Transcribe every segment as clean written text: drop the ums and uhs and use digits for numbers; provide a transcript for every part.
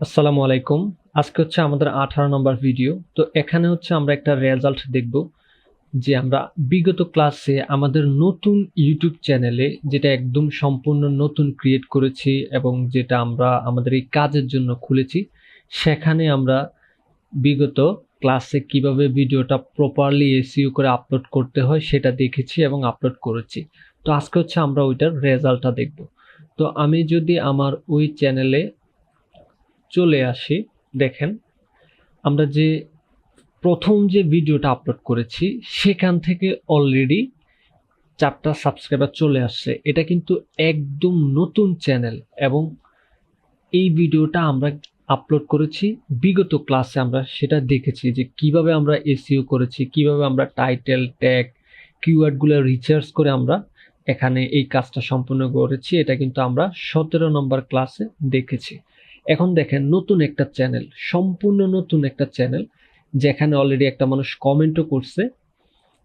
আসসালামু আলাইকুম। আজকে হচ্ছে আমাদের 18 নম্বর ভিডিও। তো এখানে হচ্ছে আমরা একটা রেজাল্ট দেখব যে আমরা বিগত ক্লাসে আমাদের নতুন ইউটিউব চ্যানেলে যেটা একদম সম্পূর্ণ নতুন ক্রিয়েট করেছি এবং যেটা আমরা আমাদের এই কাজের জন্য খুলেছি, সেখানে আমরা বিগত ক্লাসে কিভাবে ভিডিওটা প্রপারলি এসইও করে আপলোড করতে হয় সেটা দেখেছি এবং আপলোড করেছি। তো আজকে হচ্ছে আমরা ওইটার রেজাল্টটা দেখব। তো আমি যদি আমার ওই চ্যানেলে চলে আসি, দেখেন আমরা যে প্রথম যে ভিডিওটা আপলোড করেছি সেখান থেকে অলরেডি 4টা সাবস্ক্রাইবার চলে আসছে। এটা কিন্তু একদম নতুন চ্যানেল এবং এই ভিডিওটা আমরা আপলোড করেছি বিগত ক্লাসে। আমরা সেটা দেখেছি যে কিভাবে আমরা এসইও করেছি, কিভাবে আমরা টাইটেল, ট্যাগ, কিওয়ার্ডগুলো রিসার্চ করে আমরা এখানে এই কাজটা সম্পূর্ণ করেছি। এটা কিন্তু আমরা 17 নম্বর ক্লাসে দেখেছি। এখন দেখেন নতুন একটা চ্যানেল, সম্পূর্ণ নতুন একটা চ্যানেল, যেখানে অলরেডি একটা মানুষ কমেন্টও করছে।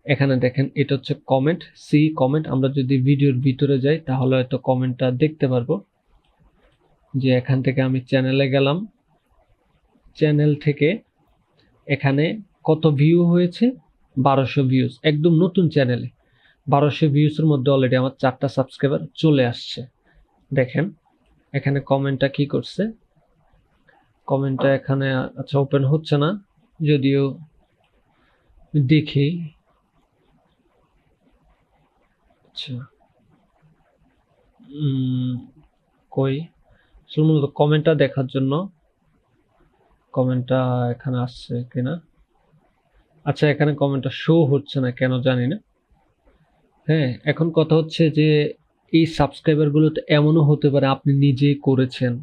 এখানে দেখেন এটা হচ্ছে কমেন্ট, সি কমেন্ট। আমরা যদি ভিডিওর ভিতরে যাই তাহলে হয়তো কমেন্টটা দেখতে পারবো। যে এখান থেকে আমি চ্যানেলে গেলাম, চ্যানেল থেকে এখানে কত ভিউ হয়েছে, 1200 ভিউজ। একদম নতুন চ্যানেলে 1200 ভিউজের মধ্যে অলরেডি আমার 4টা সাবস্ক্রাইবার চলে আসছে। দেখেন এখানে কমেন্টটা কি করছে, কমেন্টটা এখানে আচ্ছা ওপেন হচ্ছে না, যদিও দেখি। আচ্ছা কই মূলত কমেন্টটা দেখার জন্য, কমেন্টটা এখানে আসছে কিনা। আচ্ছা এখানে কমেন্টটা শো হচ্ছে না কেন জানি না। হ্যাঁ, এখন কথা হচ্ছে যে এই সাবস্ক্রাইবারগুলো তো এমনও হতে পারে আপনি নিজেই করেছেন,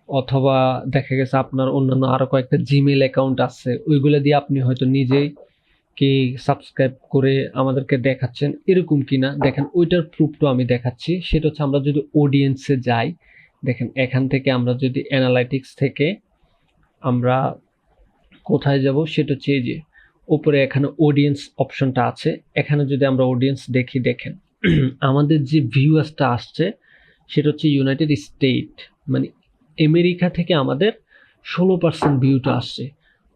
অথবা দেখা গেছে আপনার অন্যান্য আরো কয়েকটা জিমেইল অ্যাকাউন্ট আছে, ওইগুলো দিয়ে আপনি হয়তো নিজেই কি সাবস্ক্রাইব করে আমাদেরকে দেখাচ্ছেন, এরকম কিনা। দেখেন ওইটার প্রুফটা আমি দেখাচ্ছি। সেটা হচ্ছে আমরা যদি অডিয়েন্সে যাই, দেখেন এখান থেকে আমরা যদি অ্যানালাইটিক্স থেকে আমরা কোথায় যাব, সেটা হচ্ছে এই যে উপরে এখানে অডিয়েন্স অপশনটা আছে। এখানে যদি আমরা অডিয়েন্স দেখি, দেখেন আমাদের যে ভিউয়ার্সটা আসছে সেটা হচ্ছে ইউনাইটেড স্টেট, মানে আমেরিকা থেকে আমাদের 16% ভিউটা আসছে।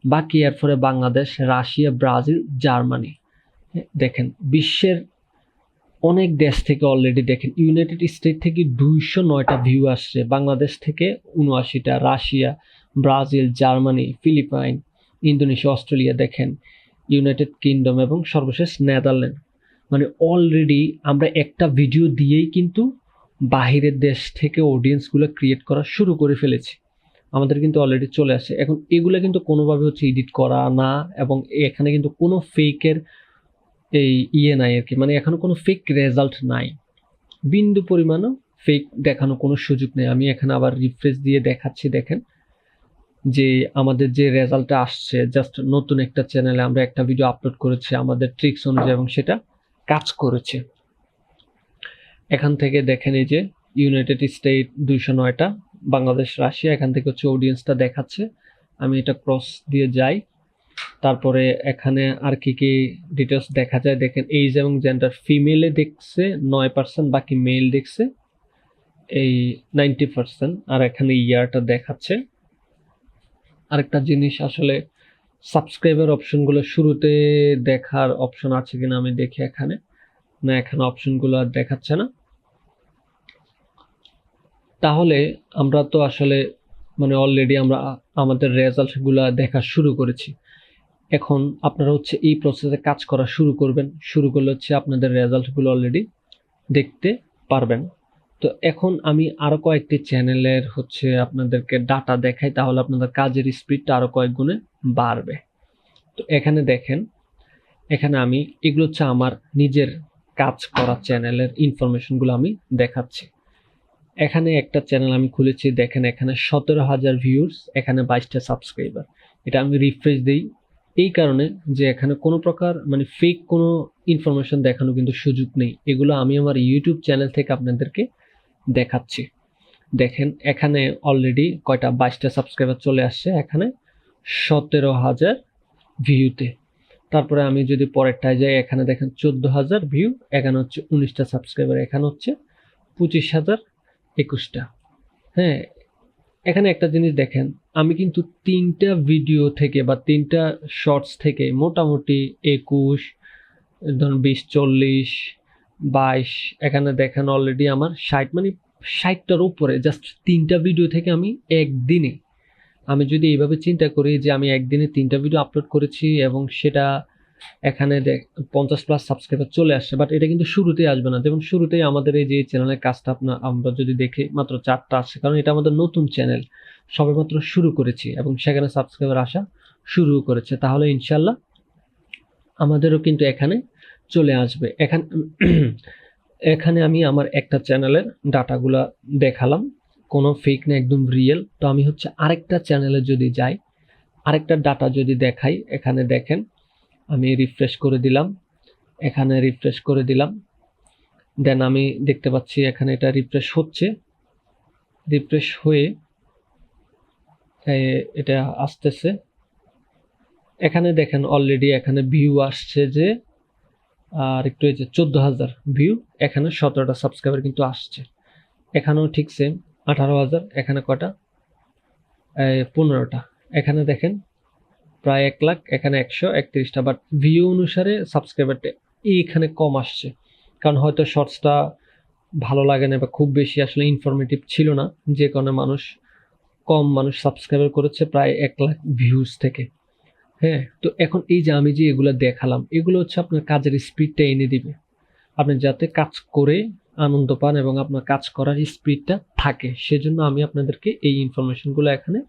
বাকি এরপরে বাংলাদেশ, রাশিয়া, ব্রাজিল, জার্মানি। দেখেন বিশ্বের অনেক দেশ থেকে অলরেডি দেখেন ইউনাইটেড স্টেট থেকে 209টা ভিউ আসছে, বাংলাদেশ থেকে 79টা, Russia, Brazil, Germany, Philippines, Indonesia, Australia, দেখেন ইউনাইটেড কিংডম এবং সর্বশেষ নেদারল্যান্ড। মানে অলরেডি আমরা একটা ভিডিও দিয়েই কিন্তু বাহিরের দেশ থেকে অডিয়েন্সগুলো ক্রিয়েট করা শুরু করে ফেলেছি। আমাদের কিন্তু অলরেডি চলে আসে। এখন এগুলো কিন্তু কোনোভাবে হচ্ছে এডিট করা না, এবং এখানে কিন্তু কোনো ফেকের এই নাই আর কি, মানে এখনো কোনো ফেক রেজাল্ট নাই, বিন্দু পরিমাণও ফেক দেখানো কোনো সুযোগ নেই। আমি এখানে আবার রিফ্রেশ দিয়ে দেখাচ্ছি। দেখেন যে আমাদের যে রেজাল্টটা আসছে, জাস্ট নতুন একটা চ্যানেলে আমরা একটা ভিডিও আপলোড করেছি আমাদের ট্রিক্স অনুযায়ী এবং সেটা কাজ করেছে। এখান থেকে দেখেন এই যে ইউনাইটেড স্টেট 209টা, বাংলাদেশ, রাশিয়া, এখান থেকে হচ্ছে অডিয়েন্সটা দেখাচ্ছে। আমি এটা ক্রস দিয়ে যাই, তারপরে এখানে আর কি কি ডিটেলস দেখা যায়। দেখেন এইজ এবং জেন্ডার, ফিমেলে দেখছে 9%, বাকি মেল দেখছে এই 90%। আর এখানে ইয়ারটা দেখাচ্ছে। আরেকটা জিনিস, আসলে সাবস্ক্রাইবার অপশনগুলো শুরুতে দেখার অপশন আছে কিনা আমি দেখি এখানে। না, এখানে অপশনগুলো আর দেখাচ্ছে না। তাহলে আমরা তো আসলে মানে অলরেডি আমরা আমাদের রেজাল্টগুলো দেখা শুরু করেছি। এখন আপনারা হচ্ছে এই প্রসেসে কাজ করা শুরু করবেন। শুরু করলে হচ্ছে আপনাদের রেজাল্টগুলো অলরেডি দেখতে পারবেন। তো এখন আমি আরো কয়েকটি চ্যানেলের হচ্ছে আপনাদেরকে ডাটা দেখাই, তাহলে আপনাদের কাজের স্পিডটা আরো কয়েক গুণে বাড়বে। তো এখানে দেখেন, এখানে আমি এগুলো হচ্ছে আমার নিজের কাজ করা চ্যানেলের ইনফরমেশনগুলো আমি দেখাচ্ছি। এখানে একটা চ্যানেল আমি খুলেছি, দেখেন এখানে 17,000 ভিউজ, এখানে 22টা সাবস্ক্রাইবার। এটা আমি রিফ্রেশ দিই এই কারণে যে এখানে কোনো প্রকার মানে ফেক কোনো ইনফরমেশন দেখানো কিন্তু সুযোগ নেই। এগুলো আমি আমার ইউটিউব চ্যানেল থেকে আপনাদেরকে দেখাচ্ছি। দেখেন এখানে অলরেডি কয়টা, 22টা সাবস্ক্রাইবার চলে আসছে এখানে 17,000 ভিউতে। তারপরে আমি যদি পরেরটায় যাই, এখানে দেখেন 14,000 ভিউ, এখানে হচ্ছে 19টা সাবস্ক্রাইবার, এখানে হচ্ছে 25,021টা। হ্যাঁ, এখানে একটা জিনিস দেখেন, আমি কিন্তু 3টা ভিডিও থেকে বা 3টা শর্টস থেকে মোটামুটি 21, ধরুন 20, 40, 22, এখানে দেখেন অলরেডি আমার 60, মানে 60টার উপরে জাস্ট 3টা ভিডিও থেকে আমি একদিনে, আমি যদি এইভাবে চিন্তা করি যে আমি একদিনে 3টা ভিডিও আপলোড করেছি এবং সেটা এখানে 50+ সাবস্ক্রাইবার চলে আসছে, বাট এটা কিন্তু শুরুতেই আসবে না। যেমন শুরুতেই আমাদের এই যে চ্যানেলের কাজটা আমরা যদি দেখি মাত্র 4টা আসছে, কারণ এটা আমাদের নতুন চ্যানেল, সবেমাত্র শুরু করেছি এবং সেখানে সাবস্ক্রাইবার আসা শুরু করেছে। তাহলে ইনশাল্লাহ আমাদেরও কিন্তু এখানে চলে আসবে। এখানে আমি আমার একটা চ্যানেলের ডাটাগুলা দেখালাম, কোনো ফেক না, একদম রিয়েল। তো আমি হচ্ছে আরেকটা চ্যানেলে যদি যাই, আরেকটা ডাটা যদি দেখাই, এখানে দেখেন আমি রিফ্রেশ করে দিলাম, এখানে রিফ্রেশ করে দিলাম, দেন আমি দেখতে পাচ্ছি এখানে এটা রিফ্রেশ হচ্ছে, রিফ্রেশ হয়ে এটা আসতেছে। এখানে দেখেন অলরেডি এখানে ভিউ আসছে যে, আর একটু এই যে 14,000 ভিউ, এখানে 17টা সাবস্ক্রাইবার কিন্তু আসছে। এখানেও ঠিক সেম 18,000, এখানে কটা, 15টা। এখানে দেখেন প্রায় 1 লাখ, এখানে 131টা, বাট ভিউ অনুসারে সাবস্ক্রাইবারটা এইখানে কম আসছে, কারণ হয়তো শর্টসটা ভালো লাগে না বা খুব বেশি আসলে ইনফরমেটিভ ছিল না, যে কারণে কম মানুষ সাবস্ক্রাইবার করেছে প্রায় 1 লাখ ভিউজ থেকে। হ্যাঁ, তো এখন এই যে আমি যে এগুলো দেখালাম, এগুলো হচ্ছে আপনার কাজের স্পিডটা এনে দিবে, আপনি যাতে কাজ করে আনন্দ পান এবং আপনার কাজ করার স্পিডটা থাকে, সেজন্য আমি আপনাদেরকে এই ইনফরমেশনগুলো এখানে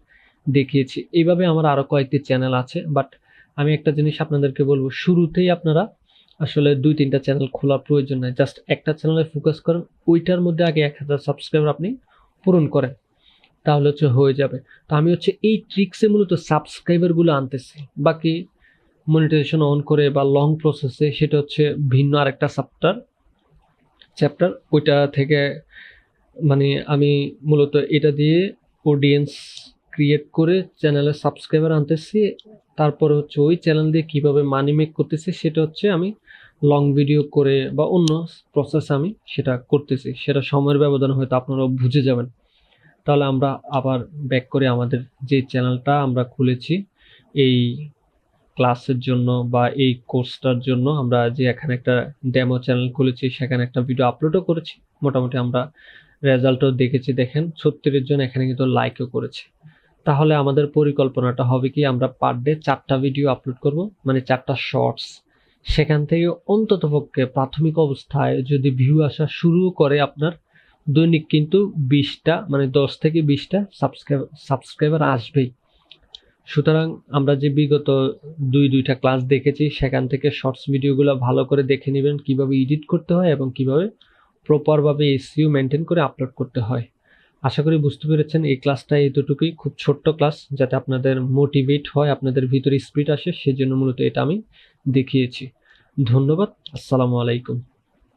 দেখিয়েছি। এইভাবে আমার আরো কয়েকটি চ্যানেল আছে, বাট আমি একটা জিনিস আপনাদেরকে বলবো, শুরুতেই আপনারা আসলে 2-3টা চ্যানেল খোলার প্রয়োজন নাই, জাস্ট একটা চ্যানেলে ফোকাস করেন, ওইটার মধ্যে আগে 1000 সাবস্ক্রাইবার আপনি পূরণ করেন, তাহলে হচ্ছে হয়ে যাবে। তো আমি হচ্ছে এই ট্রিক্সে মূলত সাবস্ক্রাইবারগুলো আনতেছি, বাকি মনিটাইজেশন অন করে বা লং প্রসেসে সেটা হচ্ছে ভিন্ন আরেকটা চ্যাপ্টার, ওইটা থেকে মানে আমি মূলত এটা দিয়ে অডিয়েন্স ক্রিয়েট করে চ্যানেলে সাবস্ক্রাইবার আনতেছি, তারপরে হচ্ছে ওই চ্যানেল দিয়ে কিভাবে মানি মেক করতেছি সেটা হচ্ছে আমি লং ভিডিও করে বা অন্য প্রসেস আমি সেটা করতেছি, সেটা সময়ের ব্যবধান হয়তো আপনারাও বুঝে যাবেন। তাহলে আমরা আবার ব্যাক করে আমাদের যে চ্যানেলটা আমরা খুলেছি এই ক্লাসের জন্য বা এই কোর্সটার জন্য, আমরা যে এখানে একটা ডেমো চ্যানেল খুলেছি, সেখানে একটা ভিডিও আপলোডও করেছি, মোটামুটি আমরা রেজাল্টও দেখেছি, দেখেন 36 জন এখানে কিন্তু লাইকও করেছে। তাহলে আমাদের পরিকল্পনাটা হবে কি, আমরা পার ডে 4টা ভিডিও আপলোড করব, মানে 4টা শর্টস, সেখান থেকে অন্ততপক্ষে প্রাথমিক অবস্থায় যদি ভিউ আসা শুরু করে আপনার, দৈনিক কিন্তু 20টা, মানে 10 থেকে 20টা সাবস্ক্রাইবার আসবেই। সুতরাং আমরা যে বিগত দুইটা ক্লাস দেখেছি, সেখান থেকে শর্টস ভিডিওগুলো ভালো করে দেখে নেবেন, কিভাবে এডিট করতে হয় এবং কিভাবে প্রপারভাবে এসইও মেনটেন করে আপলোড করতে হয়। আশা করি বুঝতে পেরেছেন। এই ক্লাসটা এতটুকুই, খুব ছোট্ট ক্লাস, যাতে আপনাদের মোটিভেট হয়, আপনাদের ভিতরে স্পিরিট আসে, সেজন্য মূলত এটা আমি দেখিয়েছি। ধন্যবাদ। আসসালামু আলাইকুম।